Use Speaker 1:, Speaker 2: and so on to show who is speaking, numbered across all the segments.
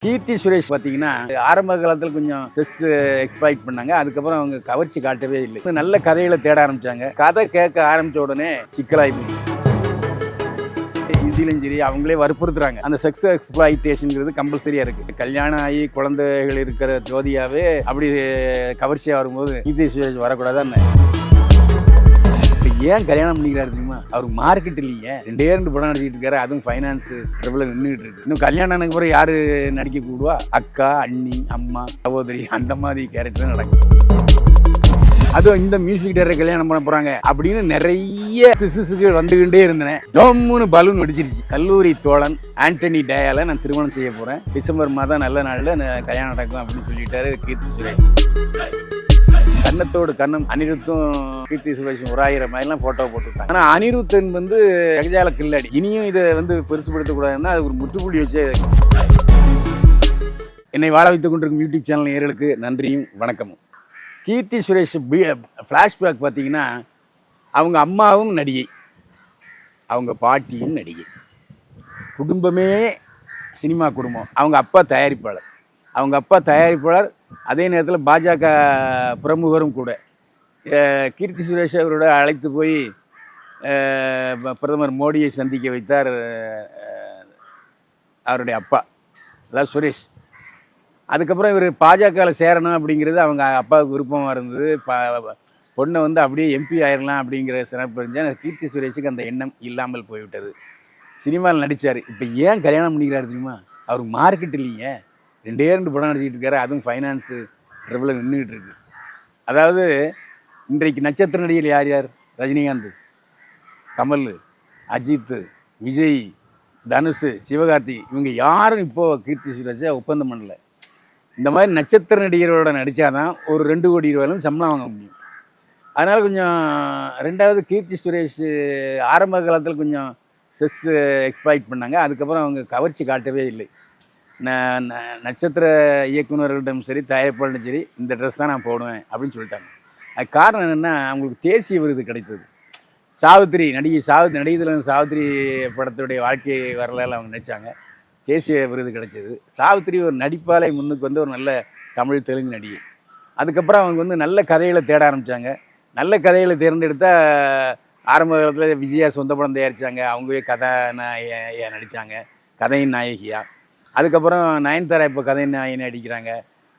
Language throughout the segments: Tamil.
Speaker 1: கீர்த்தி சுரேஷ் பார்த்தீங்கன்னா ஆரம்ப காலத்தில் கொஞ்சம் செக்ஸ் எக்ஸ்ப்ளாய்ட் பண்ணாங்க. அதுக்கப்புறம் அவங்க கவர்ச்சி காட்டவே இல்லை. நல்ல கதைகளை தேட ஆரம்பிச்சாங்க. கதை கேட்க ஆரம்பிச்ச உடனே சிக்கலாகி போச்சு. இதிலும் சரி அவங்களே வற்புறுத்துறாங்க. அந்த செக்ஸ் எக்ஸ்ப்ளாய்டேஷன்ங்கிறது கம்பல்சரியா இருக்கு. கல்யாணம் ஆகி குழந்தைகள் இருக்கிற ஜோதியாவே அப்படி கவர்ச்சியா வரும்போது கீர்த்தி சுரேஷ் வரக்கூடாதான். ஏன் கல்யாணம் பண்ணிக்கிறாரு தெரியுமா? அவருக்கு மார்க்கெட் இல்லையே. 2 படம் நடிச்சிட்டு இருக்காரு. அதுவும் ஃபைனான்ஸ் ட்ரபிள் நின்றுட்டு இருக்கு. இன்னும் கல்யாணம் ஆனதுக்கு அப்புறம் யாரு நடிக்க கூடுவா? அக்கா, அண்ணி, அம்மா, சகோதரி அந்த மாதிரி கேரக்டர் நடக்கும். அதுவும் இந்த மியூசிக் டைரக்டர் கல்யாணம் பண்ண போறாங்க அப்படின்னு நிறைய திசுசுகள் வந்துகிட்டே இருந்தேன். டோம்னு பலூன் வெடிச்சிருச்சு. கல்லூரி தோழன் ஆண்டனி டயால நான் திருமணம் செய்ய போறேன். டிசம்பர் மாதம் நல்ல நாள்ல கல்யாணம் நடக்கும் அப்படின்னு சொல்லிட்டாரு கீர்த்தி சுரேஷ். கன்னத்தோடு கண்ணம் அனிருத்தும் கீர்த்தி சுரேஷும் ஒரு 1000 மைலாம் போட்டோ போட்டுருக்காங்க. ஆனால் அனிருத்தன் ஜகஜால கில்லாடி. இனியும் இதை பெருசுபடுத்தக்கூடாதுன்னா அது ஒரு முற்றுப்புள்ளி வச்சு என்னை வாழ வைத்துக் கொண்டிருக்கும் யூடியூப் சேனல் நேயர்களுக்கு நன்றியும் வணக்கமும். கீர்த்தி சுரேஷ் ஃப்ளாஷ்பேக் பார்த்தீங்கன்னா அவங்க அம்மாவும் நடிகை, அவங்க பாட்டியும் நடிகை, குடும்பமே சினிமா குடும்பம். அவங்க அப்பா தயாரிப்பாளர், அதே நேரத்தில் பாஜக பிரமுகரும் கூட. கீர்த்தி சுரேஷ் அவரோட அழைத்து போய் பிரதமர் மோடியை சந்திக்க வைத்தார் அவருடைய அப்பா, அதாவது சுரேஷ். அதுக்கப்புறம் இவர் பாஜகவில் சேரணும் அப்படிங்கிறது அவங்க அப்பாவுக்கு விருப்பமாக இருந்தது. பொண்ணை அப்படியே எம்பி ஆயிடலாம் அப்படிங்கிற சிறப்பு இருந்துச்சு. கீர்த்தி சுரேஷுக்கு அந்த எண்ணம் இல்லாமல் போய்விட்டது. சினிமாவில் நடித்தார். இப்போ ஏன் கல்யாணம் பண்ணிக்கிறாரு தெரியுமா? அவருக்கு மார்க்கெட் இல்லைங்க. 2 படம் நடிச்சிட்டு இருக்காரு. அதுவும் ஃபைனான்ஸு ட்ரபிள் நின்றுக்கிட்டு இருக்கு. அதாவது இன்றைக்கு நட்சத்திர நடிகர் யார்? ரஜினிகாந்த், கமல், அஜித், விஜய், தனுஷ், சிவகார்த்திக், இவங்க யாரும் இப்போது கீர்த்தி சுரேஷை ஒப்பந்தம் பண்ணல. இந்த மாதிரி நட்சத்திர நடிகரோட நடித்தாதான் ஒரு 2 கோடி ரூபாயிலும் சம்பளம் வாங்க முடியும். அதனால் கொஞ்சம். ரெண்டாவது, கீர்த்தி சுரேஷ் ஆரம்ப காலத்தில் கொஞ்சம் செக்ஸ் எக்ஸ்ப்ளாய்ட் பண்ணாங்க. அதுக்கப்புறம் அவங்க கவர்ச்சி காட்டவே இல்லை. நட்சத்திர இயக்குநர்களிடம் சரி, தயாரிப்பாளரும் சரி, இந்த ட்ரெஸ் தான் நான் போடுவேன் அப்படின்னு சொல்லிட்டாங்க. அது காரணம் என்னென்னா, அவங்களுக்கு தேசிய விருது கிடைத்தது. நடிகை சாவித்திரி படத்துடைய வாழ்க்கை வரலாறு அவங்க நினச்சாங்க. தேசிய விருது கிடைச்சது. சாவித்திரி ஒரு நடிப்பாலை முன்னுக்கு ஒரு நல்ல தமிழ் தெலுங்கு நடிகை. அதுக்கப்புறம் அவங்க நல்ல கதைகளை தேட ஆரம்பித்தாங்க. நல்ல கதைகளை தேர்ந்தெடுத்தால் ஆரம்ப காலத்தில் விஜயா சொந்த படம் தயாரித்தாங்க. அவங்களே கதாநாயகியாக நடித்தாங்க, கதையின் நாயகியாக. அதுக்கப்புறம் நயன்தாரா இப்போ கதை நாயகி நடிக்கிறாங்க.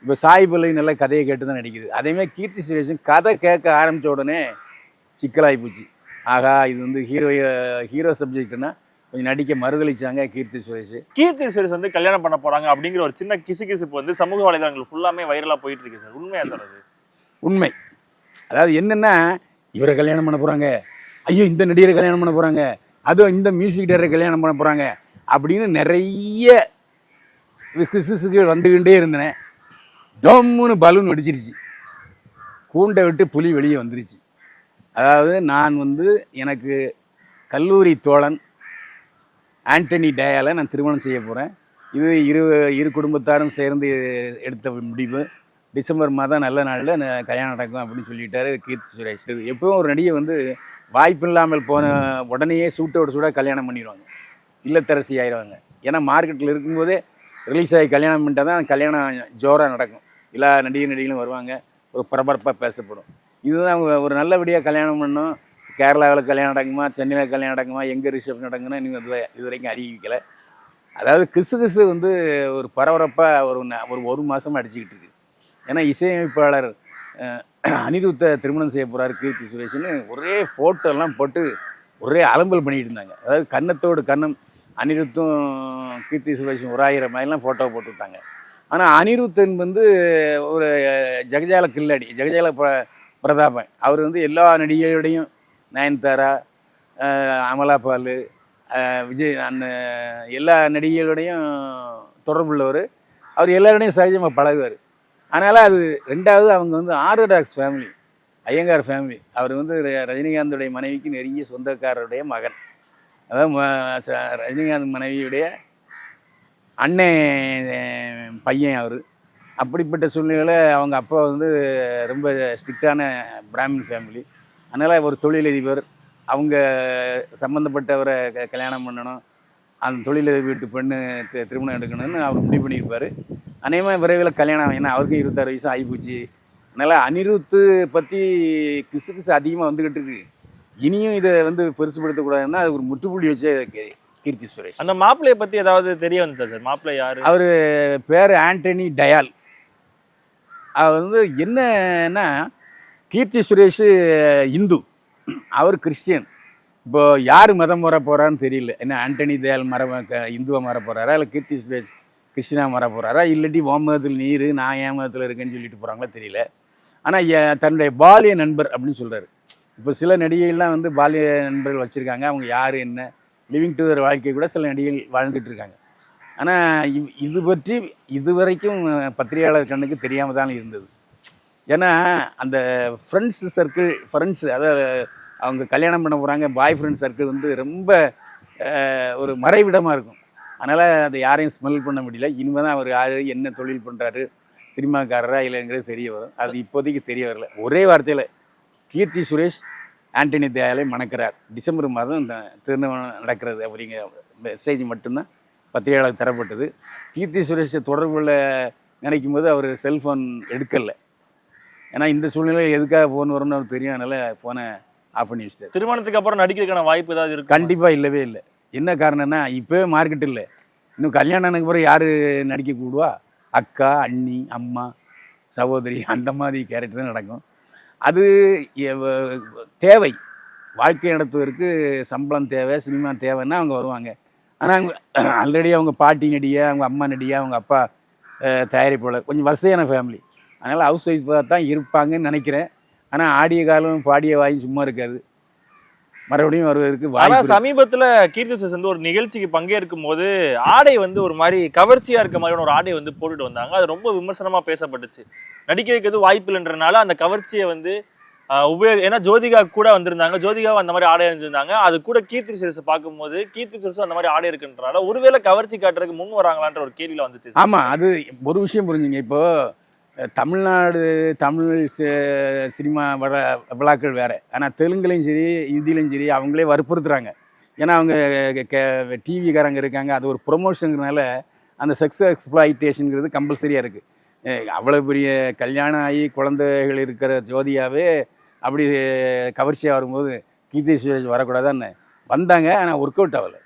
Speaker 1: இப்போ சாய் பல்லவி நல்ல கதையை கேட்டு தான் நடிக்குது. அதேமாதிரி கீர்த்தி சுரேஷன் கதை கேட்க ஆரம்பித்த உடனே சிக்கலாகி போச்சு. ஆகா, இது ஹீரோ சப்ஜெக்ட்னா கொஞ்சம் நடிக்க மறுதளிச்சாங்க கீர்த்தி சுரேஷ்.
Speaker 2: கல்யாணம் பண்ண போறாங்க அப்படிங்கிற ஒரு சின்ன கிசுகிசுப்பு சமூக வலைதளங்கள் ஃபுல்லாமே வைரலா போயிட்டு இருக்கு சார். உண்மையா சார்? அது உண்மை.
Speaker 1: அதாவது என்னன்னா, இவரை கல்யாணம் பண்ண போறாங்க, ஐயோ இந்த நடிகரை கல்யாணம் பண்ண போறாங்க, அதுவும் இந்த மியூசிக் டைரக்டர் கல்யாணம் பண்ண போறாங்க அப்படின்னு நிறைய கிசுசுகள் வந்துகிட்டே இருந்தேன். டோம்னு பலூன் வெடிச்சிருச்சு. கூண்டை விட்டு புலி வெளியே வந்துருச்சு. அதாவது நான் எனக்கு கல்லூரி தோழன் ஆண்டனி டயால நான் திருமணம் செய்ய போகிறேன். இது இரு குடும்பத்தாரும் சேர்ந்து எடுத்த முடிவு. டிசம்பர் மாதம் நல்ல நாளில் கல்யாணம் நடக்கும் அப்படின்னு சொல்லிட்டாரு கீர்த்தி சுரேஷ். எப்பவும் ஒரு நடிகை வாய்ப்பு இல்லாமல் போன உடனேயே சூட்டோட கல்யாணம் பண்ணிடுவாங்க, இல்லத்தரசி ஆயிடுவாங்க. ஏன்னா மார்க்கெட்டில் இருக்கும்போதே ரிலீஸ் ஆகி கல்யாணம் பண்ணிட்டா தான் கல்யாணம் ஜோராக நடக்கும். எல்லா நடிகர்களும் வருவாங்க, ஒரு பரபரப்பாக பேசப்படும். இதுதான் அவங்க ஒரு நல்லபடியாக கல்யாணம் பண்ணோம். கேரளாவில் கல்யாணம் நடக்குமா, சென்னையில் கல்யாணம் நடக்குமா, எங்கே ரிசப்ஷன் நடக்குன்னா நீங்கள் இது வரைக்கும் அறிவிக்கலை. அதாவது கிசு ஒரு பரபரப்பாக ஒரு மாதமாக அடிச்சுக்கிட்டு இருக்கு. ஏன்னா இசையமைப்பாளர் அனிருத்தை திருமணம் செய்ய போகிறாரு கீர்த்தி சுரேஷ்னு ஒரே ஃபோட்டோலாம் போட்டு ஒரே அலம்பல் பண்ணிகிட்டு இருந்தாங்க. அதாவது கன்னத்தோடு கண்ணம் அனிருத்தும் கீர்த்தி சுரேஷும் ஒரு 1000 மைலாம் ஃபோட்டோ போட்டுவிட்டாங்க. ஆனால் அனிருத்தன் ஒரு ஜகஜால கில்லாடி, ஜகஜால பிரதாபன். அவர் எல்லா நடிகையோடையும், நயன்தாரா, அமலா பால், விஜய், அந்த எல்லா நடிகைகளோடையும் தொடர்புள்ளவர். அவர் எல்லாரோடையும் சகஜமாக பழகுவார். அதனால் அது. ரெண்டாவது, அவங்க ஆர்த்தடாக்ஸ் ஃபேமிலி, ஐயங்கார் ஃபேமிலி. அவர் ரஜினிகாந்துடைய மனைவிக்கு நெருங்கிய சொந்தக்காரருடைய மகன். அதாவது ரஜினிகாந்த் மனைவியுடைய அண்ணன் பையன் அவர். அப்படிப்பட்ட சூழ்நிலையில் அவங்க அப்பா ரொம்ப ஸ்ட்ரிக்டான பிராமின் ஃபேமிலி. அதனால் ஒரு தொழிலதிபர். அவங்க சம்மந்தப்பட்டவரை கல்யாணம் பண்ணணும், அந்த தொழில் வீட்டு பெண்ணு திருமணம் எடுக்கணும்னு அவர் முடிவு பண்ணியிருப்பார். அநேகமாக விரைவில் கல்யாணம், ஏன்னா அவருக்கும் 26 வயசு ஆகிப்போச்சு. அதனால் அனிருத்து பற்றி கிசு அதிகமாக வந்துக்கிட்டு இருக்கு. இனியும் இதை வந்து பெருசுபடுத்தக்கூடாதுன்னா அது ஒரு முற்றுப்புள்ளி வச்ச கீர்த்தி சுரேஷ்.
Speaker 2: அந்த மாப்பிள்ளையை பற்றி ஏதாவது தெரிய வந்துச்சா சார்? மாப்பிள்ளை யாரு?
Speaker 1: அவர் பேர் ஆண்டனி டயால். அவர் வந்து என்னன்னா, கீர்த்தி சுரேஷ் இந்து, அவர் கிறிஸ்டியன். இப்போ யார் மதம் மாற போகிறான்னு தெரியல. என்ன ஆண்டனி தயால் இந்துவை மாற போகிறாரா, இல்லை கீர்த்தி சுரேஷ் கிறிஸ்டினா மாற போகிறாரா, இல்லாட்டி உன் மதத்தில் நீர் நான் என் மதத்தில் இருக்கேன்னு சொல்லிட்டு போகிறாங்களா தெரியல. ஆனால் தன்னுடைய பாலிய நண்பர் அப்படின்னு சொல்கிறாரு. இப்போ சில நடிகைகள்லாம் வந்து பாலிய நண்பர்கள் வச்சுருக்காங்க. அவங்க யார் என்ன லிவிங் டுகெதர் வாழ்க்கை கூட சில நடிகைகள் வாழ்ந்துட்டு இருக்காங்க. ஆனால் இது பற்றி இதுவரைக்கும் பத்திரிகையாளர் கண்ணுக்கு தெரியாமல் தான் இருந்தது. ஏன்னா அந்த ஃப்ரெண்ட்ஸ் சர்க்கிள், அதாவது அவங்க கல்யாணம் பண்ண போகிறாங்க, பாய் ஃப்ரெண்ட் சர்க்கிள் வந்து ரொம்ப ஒரு மறைவிடமாக இருக்கும். அதனால் அதை யாரையும் ஸ்மெல் பண்ண முடியல. இனிமேல் தான் அவர் யார், என்ன தொழில் பண்ணுறாரு, சினிமாக்காரரா இல்லைங்கிறது தெரிய வரும். அது இப்போதைக்கு தெரிய வரல. ஒரே வார்த்தையில் கீர்த்தி சுரேஷ் ஆண்டனி தயாலை மணக்கிறார். டிசம்பர் மாதம் இந்த திருமணம் நடக்கிறது அப்படிங்கிற மெசேஜ் மட்டும்தான் பத்திரிகையாளர் தரப்பட்டது. கீர்த்தி சுரேஷை தொடர்புள்ள நினைக்கும் போது அவர் செல்ஃபோன் எடுக்கலை. ஏன்னா இந்த சூழ்நிலையில் எதுக்காக ஃபோன் வரும்னு அவருக்கு தெரியும். அதனால் ஃபோனை ஆஃப் பண்ணி வச்சிட்டார்.
Speaker 2: திருமணத்துக்கு அப்புறம் நடிக்கிறதுக்கான வாய்ப்பு ஏதாவது இருக்கு?
Speaker 1: கண்டிப்பாக இல்லவே இல்லை. என்ன காரணம்னா, இப்போவே மார்க்கெட் இல்லை. இன்னும் கல்யாணத்துக்கு அப்புறம் யார் நடிக்க கூடுவா? அக்கா, அண்ணி, அம்மா, சகோதரி, அந்த மாதிரி கேரக்டர் தான் நடக்கும். அது தேவை, வாழ்க்கை நடத்துவதற்கு சம்பளம் தேவை, சினிமா தேவைன்னா அவங்க வருவாங்க. ஆனால் அவங்க ஆல்ரெடி அவங்க பாட்டி நடிகை, அவங்க அம்மா நடிகை, அவங்க அப்பா தயாரிப்பாளர், கொஞ்சம் வசதியான ஃபேமிலி. அதனால் ஹவுஸ் ஒய்ஃபாக தான் இருப்பாங்கன்னு நினைக்கிறேன். ஆனால் ஆடிய காலம் பாடிய வாயும் சும்மா இருக்காது, மறுபடியும் வருவதற்கு வாய்ப்பு.
Speaker 2: சமீபத்துல கீர்த்தி சுரேஷ் வந்து ஒரு நிகழ்ச்சிக்கு பங்கேற்கும் போது ஆடை வந்து ஒரு மாதிரி கவர்ச்சியா இருக்க மாதிரியான ஒரு ஆடை வந்து போட்டுட்டு வந்தாங்க. அது ரொம்ப விமர்சனமா பேசப்பட்டுச்சு. நடிக்க வைக்கிறது வாய்ப்பு இல்லைன்றனால அந்த கவர்ச்சியை வந்து ஏன்னா ஜோதிகா கூட வந்திருந்தாங்க, ஜோதிகாவும் அந்த மாதிரி ஆடை அணிஞ்சிருந்தாங்க. அது கூட கீர்த்தி சுரேஷை பார்க்கும்போது கீர்த்தி சுரேஷ் அந்த மாதிரி ஆடை இருக்குன்றனால ஒருவேளை கவர்ச்சி காட்டுறதுக்கு முன் வராங்களான்ற ஒரு கேள்வியில வந்துச்சு.
Speaker 1: ஆமா, அது ஒரு விஷயம் புரிஞ்சுங்க. இப்போ தமிழ்நாடு தமிழ் சினிமா விழாக்கள் வேறு. ஆனால் தெலுங்குலையும் சரி ஹிந்திலையும் சரி அவங்களே வற்புறுத்துறாங்க. ஏன்னா அவங்க டிவிக்காரங்க இருக்காங்க, அது ஒரு ப்ரொமோஷனுங்கிறதுனால அந்த செக்ஸ் எக்ஸ்ப்ளாய்டேஷனுங்கிறது கம்பல்சரியாக இருக்குது. அவ்வளோ பெரிய கல்யாணம் ஆகி குழந்தைகள் இருக்கிற ஜோதியாவே அப்படி கவர்ச்சியாக வரும்போது கீர்த்தி சுரேஷ் வரக்கூடாதான்னு வந்தாங்க. ஆனால் ஒர்க் அவுட் ஆகலை.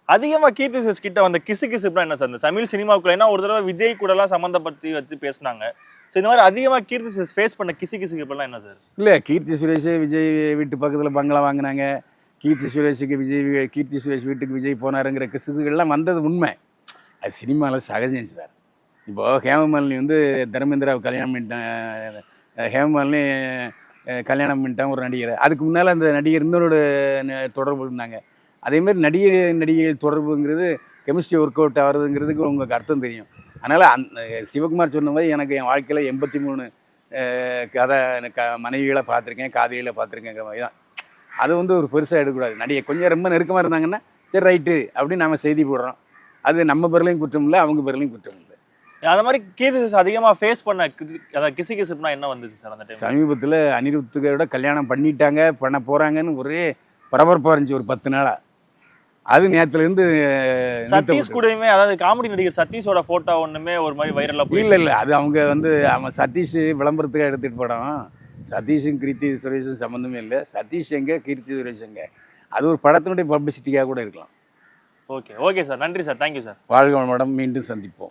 Speaker 2: அதிகமா கீர்த்தி சுரேஷ் கிட்ட வந்த கிசுகிசுப்புனா என்ன சார்? இந்த தமிழ் சினிமாவுக்குள்ள ஏன்னா ஒரு தடவை விஜய் கூட எல்லாம் சம்பந்தப்படுத்தி வச்சு பேசினாங்க. ஸோ இந்த மாதிரி அதிகமா கீர்த்தி சுரேஷ் ஃபேஸ் பண்ண கிசுகிசுப்புலாம் என்ன சார்? இல்லை,
Speaker 1: கீர்த்தி சுரேஷ் விஜய் வீட்டு பக்கத்தில் பங்களா வாங்கினாங்க, கீர்த்தி சுரேஷ் வீட்டுக்கு விஜய் போனாருங்கிற கிசுகுகள்லாம் வந்தது உண்மை. அது சினிமாவில் சகஜம் சார். இப்போது ஹேமமாலினி வந்து தர்மேந்திராவை கல்யாணம் பண்ணிட்டான், ஹேமமாலினி கல்யாணம் பண்ணிட்டான் ஒரு நடிகரை. அதுக்கு முன்னால் அந்த நடிகர் இன்னொரு தொடர்பு இருந்தாங்க. அதேமாதிரி நடிகைகள் தொடர்புங்கிறது கெமிஸ்ட்ரி ஒர்க் அவுட் ஆகிறதுங்கிறதுக்கு உங்களுக்கு அர்த்தம் தெரியும். அதனால் சிவகுமார் சொன்ன மாதிரி எனக்கு என் வாழ்க்கையில் 83 மனைவிகளை பார்த்துருக்கேன், காதலிகளை பார்த்துருக்கேங்கிற மாதிரி தான். அது வந்து ஒரு பெருசாக எடுக்கக்கூடாது. நடிகை கொஞ்சம் ரொம்ப நெருக்கமாக இருந்தாங்கன்னா சரி ரைட்டு அப்படின்னு நம்ம செய்தி போடுறோம். அது நம்ம பேர்லையும் குற்றம் இல்லை, அவங்க பேர்லையும் குற்றம் இல்லை.
Speaker 2: அந்த மாதிரி கீர்த்தி அதிகமாக ஃபேஸ் பண்ண அதாவது கிசுகிசுப்புனா என்ன வந்துச்சு சார் அந்த டைம்?
Speaker 1: சமீபத்தில் அனிருத்துக்கோட கல்யாணம் பண்ண போகிறாங்கன்னு ஒரே பரபரப்பாக இருந்துச்சு ஒரு 10 நாளாக. அது நேரத்துலேருந்து
Speaker 2: சதீஷ் கூடயுமே, அதாவது காமெடி நடிகர் சதீஷோட போட்டோ ஒன்றுமே ஒரு மாதிரி வைரலாக போய்
Speaker 1: இல்லை அது அவங்க வந்து அவன் சதீஷ் விளம்பரத்துக்காக எடுத்துகிட்டு போடான். சதீஷும் கீர்த்தி சுரேஷும் சம்மந்தமே இல்லை. சதீஷ் எங்கே, கீர்த்தி சுரேஷ் எங்கே, அது ஒரு படத்தினுடைய பப்ளிசிட்டிக்காக கூட இருக்கலாம்.
Speaker 2: ஓகே சார், நன்றி சார், தேங்க்யூ சார்.
Speaker 1: வாழ்க வளமுடன், மீண்டும் சந்திப்போம்.